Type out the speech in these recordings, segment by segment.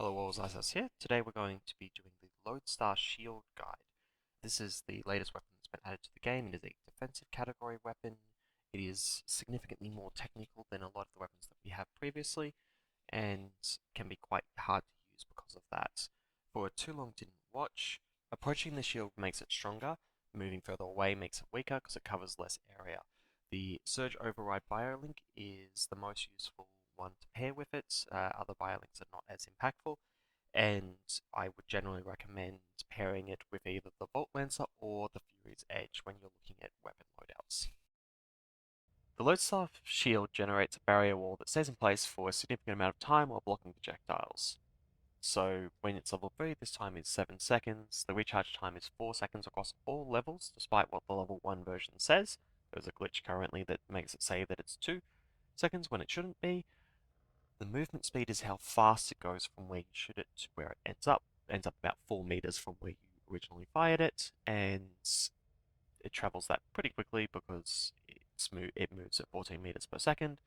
Hello, Xyceres here. Today we're going to be doing the Lodestar Shield guide. This is the latest weapon that's been added to the game. It is a defensive category weapon. It is significantly more technical than a lot of the weapons that we have previously, and can be quite hard to use because of that. For too long didn't watch, approaching the shield makes it stronger, moving further away makes it weaker because it covers less area. The Surge Override Biolink is the most useful one to pair with it. Other biolinks are not as impactful, and I would generally recommend pairing it with either the Volt Lancer or the Fury's Edge when you're looking at weapon loadouts. The Lodestar Shield generates a barrier wall that stays in place for a significant amount of time while blocking projectiles. So when it's level 3, this time is 7 seconds. The recharge time is 4 seconds across all levels, despite what the level 1 version says. There's a glitch currently that makes it say that it's 2 seconds when it shouldn't be. The movement speed is how fast it goes from where you shoot it to where it ends up. It ends up about 4 meters from where you originally fired it, and it travels that pretty quickly because it moves at 14 meters per second,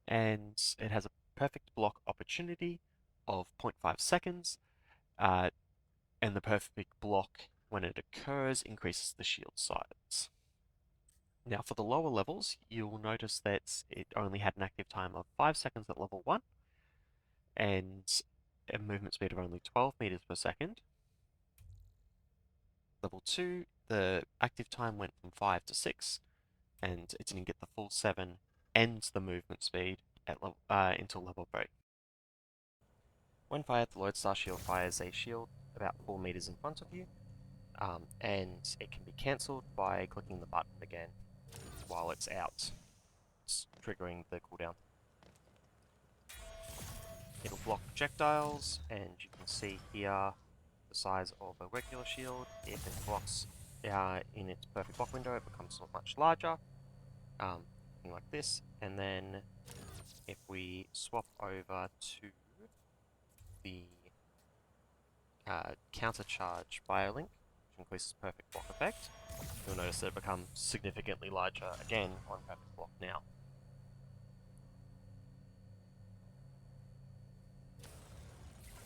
and it has a perfect block opportunity of 0.5 seconds, and the perfect block when it occurs increases the shield size. Now for the lower levels, you'll notice that it only had an active time of 5 seconds at level 1, and a movement speed of only 12 meters per second. Level 2, the active time went from 5 to 6, and it didn't get the full 7 and the movement speed at until level 3. When fired, the Lodestar Shield fires a shield about 4 meters in front of you, and it can be cancelled by clicking the button again while it's out. It's triggering the cooldown. It'll block projectiles, and you can see here the size of a regular shield. If it blocks in its perfect block window, it becomes much larger, like this. And then if we swap over to the counter charge biolink, which increases perfect block effect, you'll notice that it becomes significantly larger again on perfect block now.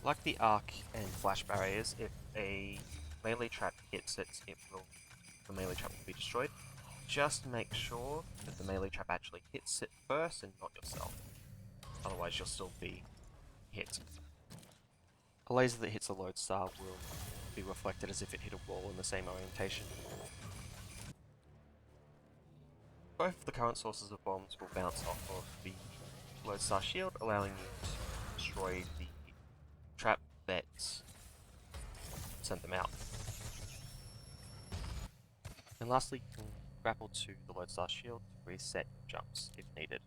Like the arc and flash barriers, if a melee trap hits it, the melee trap will be destroyed. Just make sure that the melee trap actually hits it first and not yourself. Otherwise you'll still be hit. A laser that hits a Lodestar will be reflected as if it hit a wall in the same orientation. Both of the current sources of bombs will bounce off of the Lodestar Shield, allowing you to destroy the trap that sent them out. And lastly, you can grapple to the Lodestar Shield to reset jumps if needed.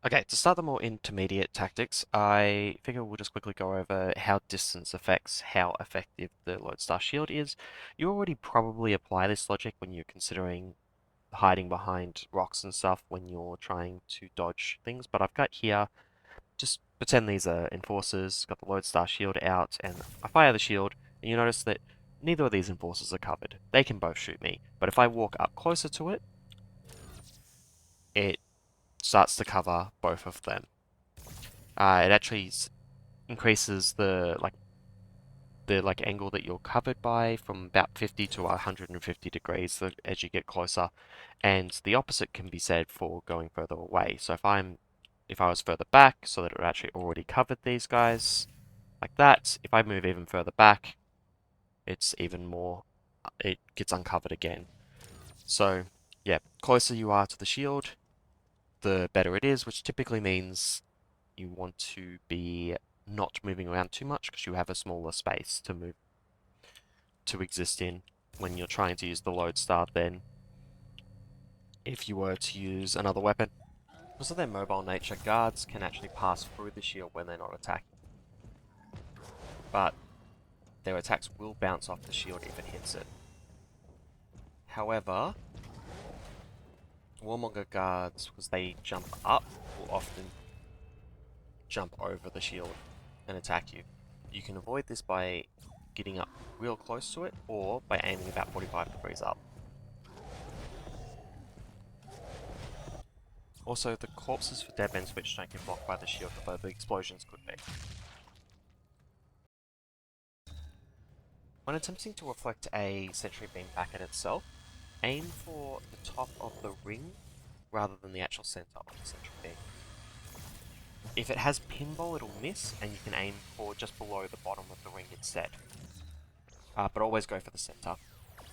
Okay, to start the more intermediate tactics, I figure we'll just quickly go over how distance affects how effective the Lodestar Shield is. You already probably apply this logic when you're considering hiding behind rocks and stuff when you're trying to dodge things, but I've got here, just pretend these are enforcers, got the Lodestar Shield out, and I fire the shield, and you notice that neither of these enforcers are covered. They can both shoot me, but if I walk up closer to it, it starts to cover both of them. It actually increases the angle that you're covered by from about 50 to 150 degrees as you get closer, and the opposite can be said for going further away. So if I was further back, so that it actually already covered these guys like that, if I move even further back, it's even more, it gets uncovered again. So yeah, closer you are to the shield, the better it is, which typically means you want to be not moving around too much because you have a smaller space to exist in when you're trying to use the Lodestar than if you were to use another weapon. Because of their mobile nature, guards can actually pass through the shield when they're not attacking. But their attacks will bounce off the shield if it hits it. However, Warmonger guards, because they jump up, will often jump over the shield and attack you. You can avoid this by getting up real close to it, or by aiming about 45 degrees up. Also, the corpses for dead men which don't get blocked by the shield, although the explosions could be. When attempting to reflect a Sentry Beam back at itself, aim for the top of the ring rather than the actual center of the Sentry Beam. If it has pinball, it'll miss, and you can aim for just below the bottom of the ring instead. But always go for the center.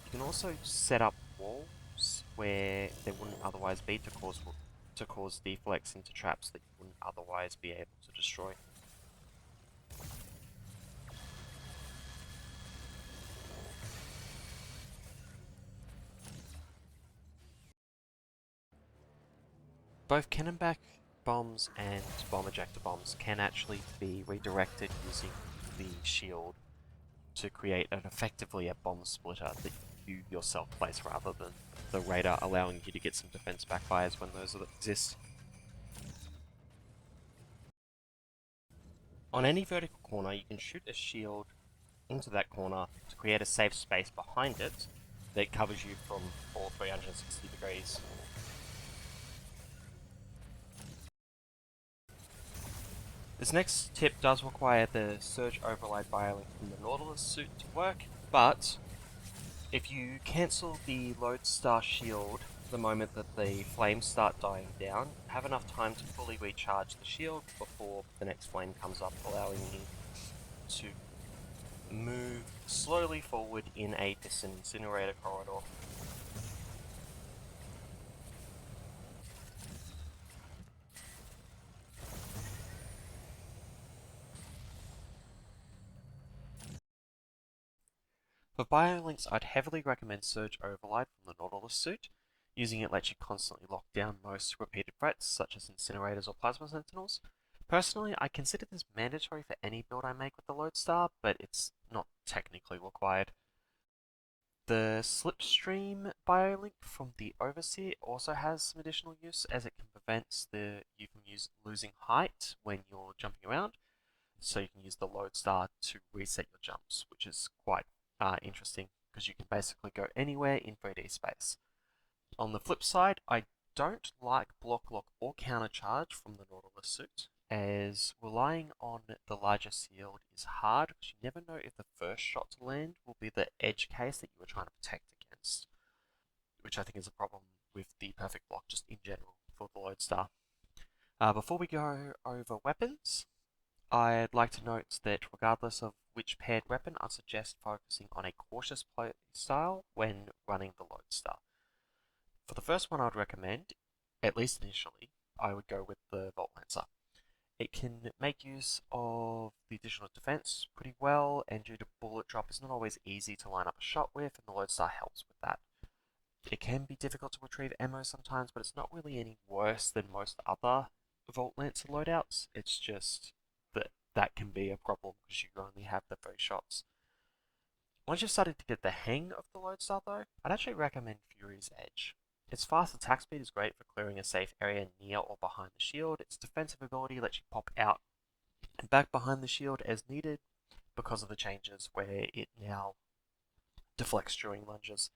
You can also set up walls where there wouldn't otherwise be to cause deflects into traps that you wouldn't otherwise be able to destroy. Both cannonback bombs and bomb ejector bombs can actually be redirected using the shield to create effectively a bomb splitter that you yourself place rather than the radar allowing you to get some defense backfires when those exist. On any vertical corner, you can shoot a shield into that corner to create a safe space behind it that covers you from all 360 degrees. This next tip does require the Surge Override Biolink from the Nautilus suit to work, but if you cancel the Lodestar Shield the moment that the flames start dying down, have enough time to fully recharge the shield before the next flame comes up, allowing you to move slowly forward in a Piston incinerator corridor. For biolinks, I'd heavily recommend Surge Override from the Nautilus suit. Using it lets you constantly lock down most repeated threats, such as incinerators or plasma sentinels. Personally, I consider this mandatory for any build I make with the Lodestar, but it's not technically required. The Slipstream biolink from the Overseer also has some additional use, as it can prevent you from losing height when you're jumping around, so you can use the Lodestar to reset your jumps, which is quite interesting because you can basically go anywhere in 3D space. On the flip side, I don't like block lock or countercharge from the Nautilus suit, as relying on the larger shield is hard because you never know if the first shot to land will be the edge case that you were trying to protect against, which I think is a problem with the perfect block just in general for the Lodestar. Before we go over weapons, I'd like to note that regardless of which paired weapon, I suggest focusing on a cautious play style when running the Lodestar. For the first one I'd recommend, at least initially, I would go with the Volt Lancer. It can make use of the additional defense pretty well, and due to bullet drop, it's not always easy to line up a shot with, and the Lodestar helps with that. It can be difficult to retrieve ammo sometimes, but it's not really any worse than most other Volt Lancer loadouts. It's just that can be a problem because you only have the 3 shots. Once you've started to get the hang of the Lodestar though, I'd actually recommend Fury's Edge. Its fast attack speed is great for clearing a safe area near or behind the shield. Its defensive ability lets you pop out and back behind the shield as needed because of the changes where it now deflects during lunges.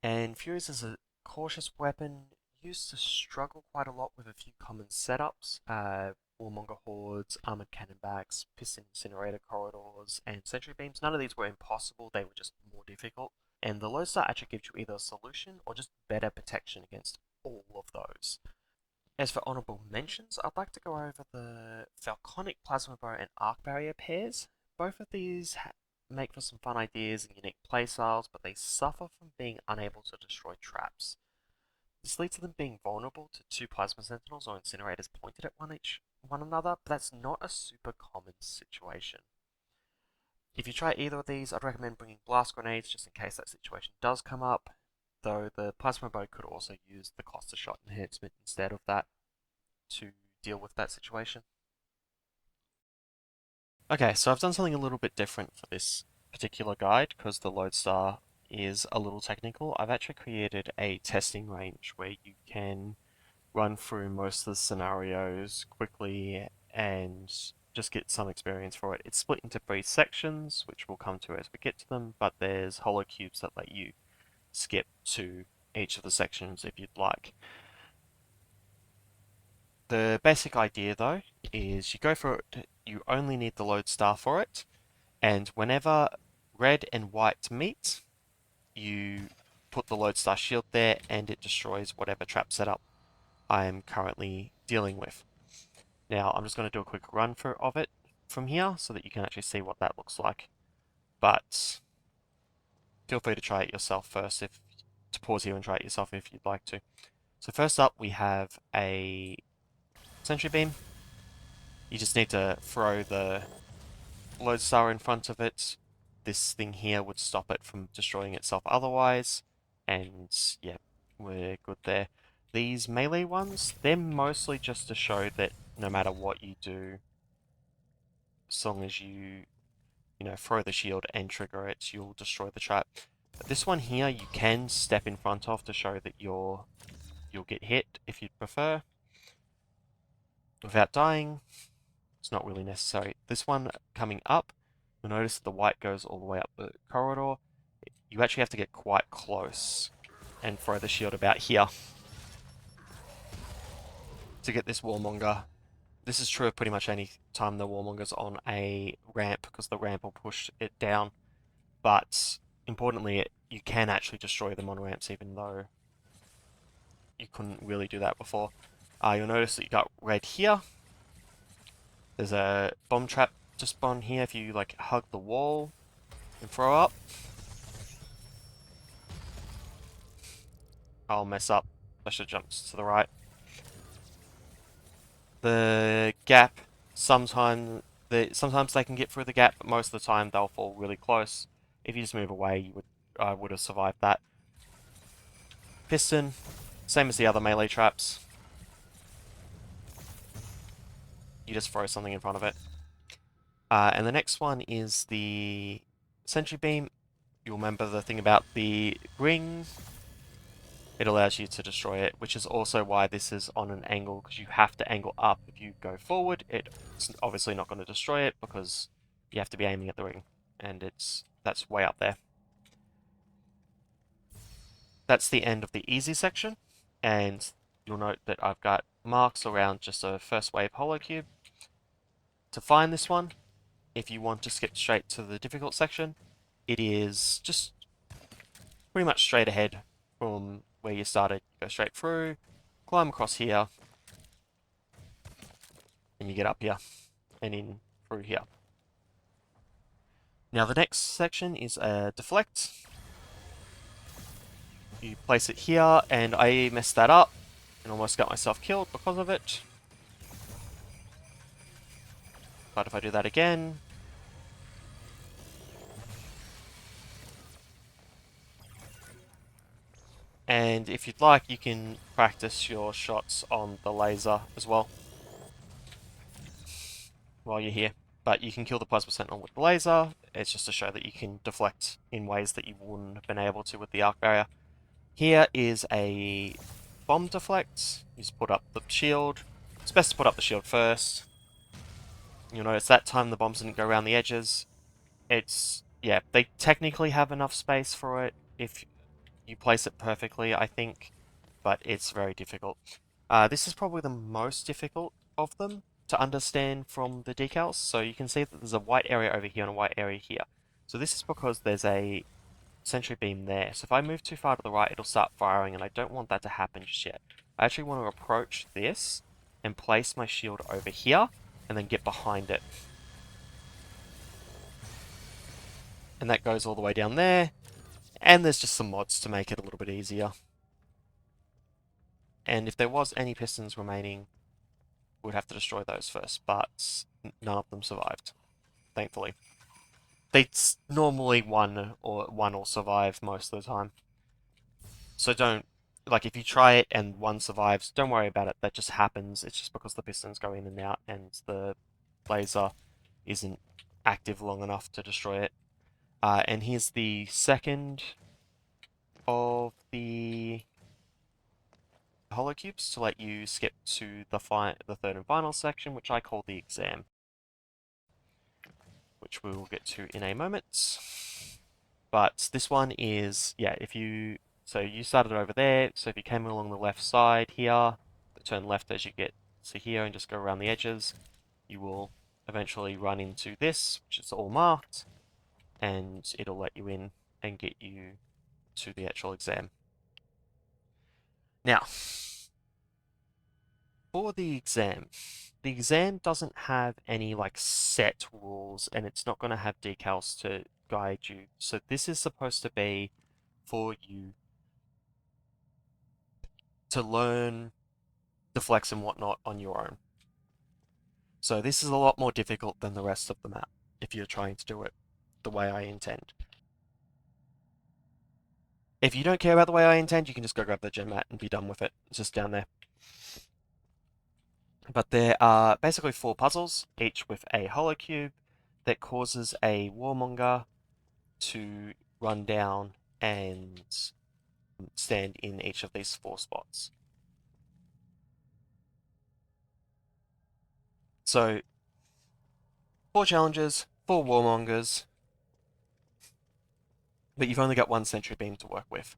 And Fury's is a cautious weapon used to struggle quite a lot with a few common setups. Warmonger hordes, armored cannonbacks, piston incinerator corridors, and sentry beams. None of these were impossible, they were just more difficult. And the Lodestar actually gives you either a solution or just better protection against all of those. As for honorable mentions, I'd like to go over the Falconic Plasma Bow and Arc Barrier pairs. Both of these make for some fun ideas and unique playstyles, but they suffer from being unable to destroy traps. This leads to them being vulnerable to 2 plasma sentinels or incinerators pointed at one another, but that's not a super common situation. If you try either of these, I'd recommend bringing blast grenades just in case that situation does come up, though the plasma bow could also use the cluster shot enhancement instead of that to deal with that situation. Okay, so I've done something a little bit different for this particular guide because the Lodestar is a little technical. I've actually created a testing range where you can run through most of the scenarios quickly and just get some experience for it. It's split into 3 sections, which we'll come to as we get to them, but there's holo cubes that let you skip to each of the sections if you'd like. The basic idea though is you go for it, you only need the Lodestar for it, and whenever red and white meet, you put the Lodestar Shield there and it destroys whatever trap setup I am currently dealing with. Now I'm just going to do a quick run of it from here so that you can actually see what that looks like. But feel free to try it yourself first, to pause here and try it yourself if you'd like to. So first up we have a Sentry Beam. You just need to throw the Lodestar in front of it. This thing here would stop it from destroying itself otherwise, and yeah, we're good there. These melee ones, they're mostly just to show that no matter what you do, as long as you throw the shield and trigger it, you'll destroy the trap. But this one here, you can step in front of to show that you'll get hit if you'd prefer, without dying. It's not really necessary. This one coming up, you'll notice that the white goes all the way up the corridor. You actually have to get quite close and throw the shield about here to get this warmonger. This is true of pretty much any time the warmonger's on a ramp, because the ramp will push it down. But importantly, you can actually destroy them on ramps, even though you couldn't really do that before. You'll notice that you got red here. There's a bomb trap to spawn here if you like hug the wall and throw up. I'll mess up. I should jump to the right. The gap, sometimes they can get through the gap, but most of the time they'll fall really close. If you just move away, you would have survived that. Piston, same as the other melee traps. You just throw something in front of it. And the next one is the Sentry Beam. You'll remember the thing about the ring. It allows you to destroy it, which is also why this is on an angle, because you have to angle up. If you go forward, it's obviously not going to destroy it, because you have to be aiming at the ring, and that's way up there. That's the end of the easy section, and you'll note that I've got marks around just a first wave holocube. To find this one, if you want to skip straight to the difficult section, it is just pretty much straight ahead from where you started. Go straight through, climb across here, and you get up here and in through here. Now the next section is a deflect. You place it here, and I messed that up and almost got myself killed because of it. But if I do that again, and if you'd like, you can practice your shots on the laser as well while you're here. But you can kill the Plasma Sentinel with the laser. It's just to show that you can deflect in ways that you wouldn't have been able to with the arc barrier. Here is a bomb deflect. You just put up the shield. It's best to put up the shield first. You'll notice that time the bombs didn't go around the edges. Yeah, they technically have enough space for it if you place it perfectly, I think, but it's very difficult. This is probably the most difficult of them to understand from the decals. So you can see that there's a white area over here and a white area here. So this is because there's a Sentry Beam there. So if I move too far to the right, it'll start firing, and I don't want that to happen just yet. I actually want to approach this and place my shield over here, and then get behind it. And that goes all the way down there, and there's just some mods to make it a little bit easier. And if there was any pistons remaining, we'd have to destroy those first, but none of them survived, thankfully. Normally one will survive most of the time. So if you try it and one survives, don't worry about it. That just happens. It's just because the pistons go in and out and the laser isn't active long enough to destroy it. And here's the second of the holocubes to let you skip to the third and final section, which I call the exam, which we will get to in a moment. But this one is, yeah, so you started over there, so if you came along the left side here, turn left as you get So here, and just go around the edges, you will eventually run into this, which is all marked, and it'll let you in and get you to the actual exam. Now, for the exam doesn't have any like set rules, and it's not going to have decals to guide you. So this is supposed to be for you to learn deflects and whatnot on your own. So this is a lot more difficult than the rest of the map if you're trying to do it the way I intend. If you don't care about the way I intend, you can just go grab the gem mat and be done with it. It's just down there. But there are basically 4 puzzles, each with a hollow cube that causes a warmonger to run down and stand in each of these 4 spots. So, 4 challenges, 4 warmongers, but you've only got 1 sentry beam to work with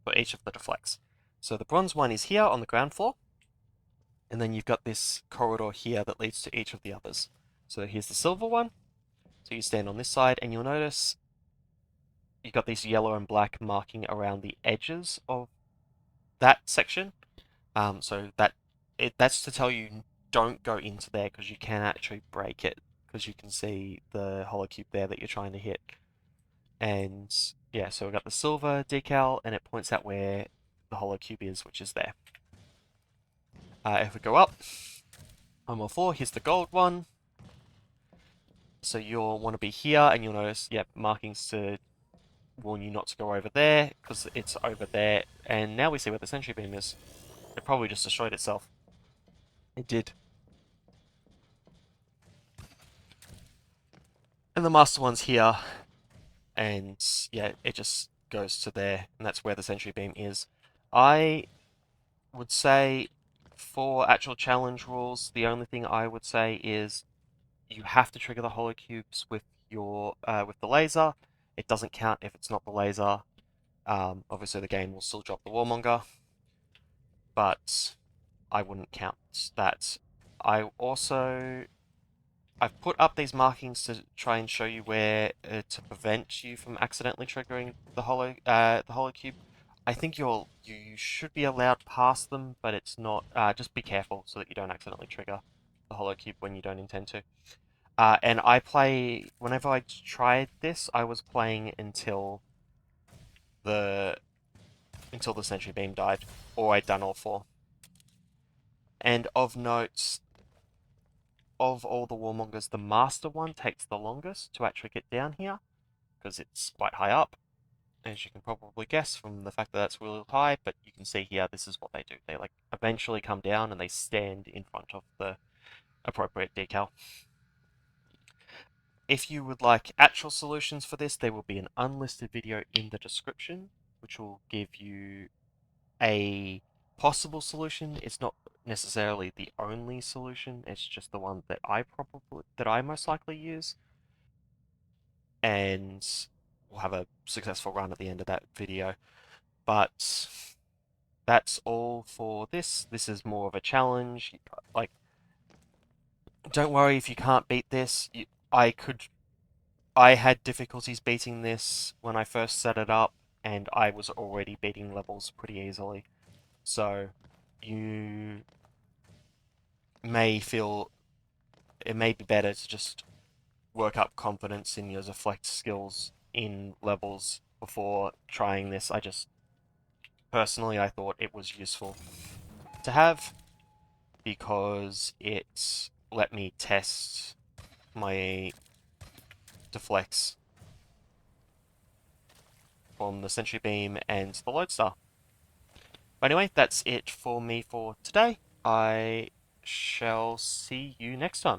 for each of the deflects. So the bronze one is here on the ground floor, and then you've got this corridor here that leads to each of the others. So here's the silver one. So you stand on this side, and you'll notice you've got these yellow and black marking around the edges of that section. So that's to tell you don't go into there, because you can actually break it, because you can see the hollow cube there that you're trying to hit. And yeah, so we've got the silver decal, and it points out where the hollow cube is, which is there. If we go up one more floor, here's the gold one. So you'll want to be here, and you'll notice, yep, markings to warn you not to go over there, because it's over there. And now we see where the sentry beam is. It probably just destroyed itself. It did. And the master one's here, and yeah, it just goes to there, and that's where the sentry beam is. I would say, for actual challenge rules, the only thing I would say is you have to trigger the hollow cubes with your with the laser. It doesn't count if it's not the laser. Obviously, the game will still drop the warmonger, but I wouldn't count that. I've put up these markings to try and show you where to prevent you from accidentally triggering the hollow cube. I think you should be allowed past them, but it's not. Just be careful so that you don't accidentally trigger the hollow cube when you don't intend to. And whenever I tried this, I was playing until the sentry beam died, or I'd done all 4. And of note, of all the warmongers, the master one takes the longest to actually get down here, because it's quite high up, as you can probably guess from the fact that that's really high. But you can see here, this is what they do. They like eventually come down and they stand in front of the appropriate decal. If you would like actual solutions for this, there will be an unlisted video in the description, which will give you a possible solution. It's not necessarily the only solution, it's just the one that I most likely use. And we'll have a successful run at the end of that video. But that's all for this. This is more of a challenge. Like, don't worry if you can't beat this. I had difficulties beating this when I first set it up, and I was already beating levels pretty easily. So, you may feel it may be better to just work up confidence in your deflect skills in levels before trying this. Personally, I thought it was useful to have, because it let me test my deflects from the Sentry Beam and the Lodestar. But anyway, that's it for me for today. I shall see you next time.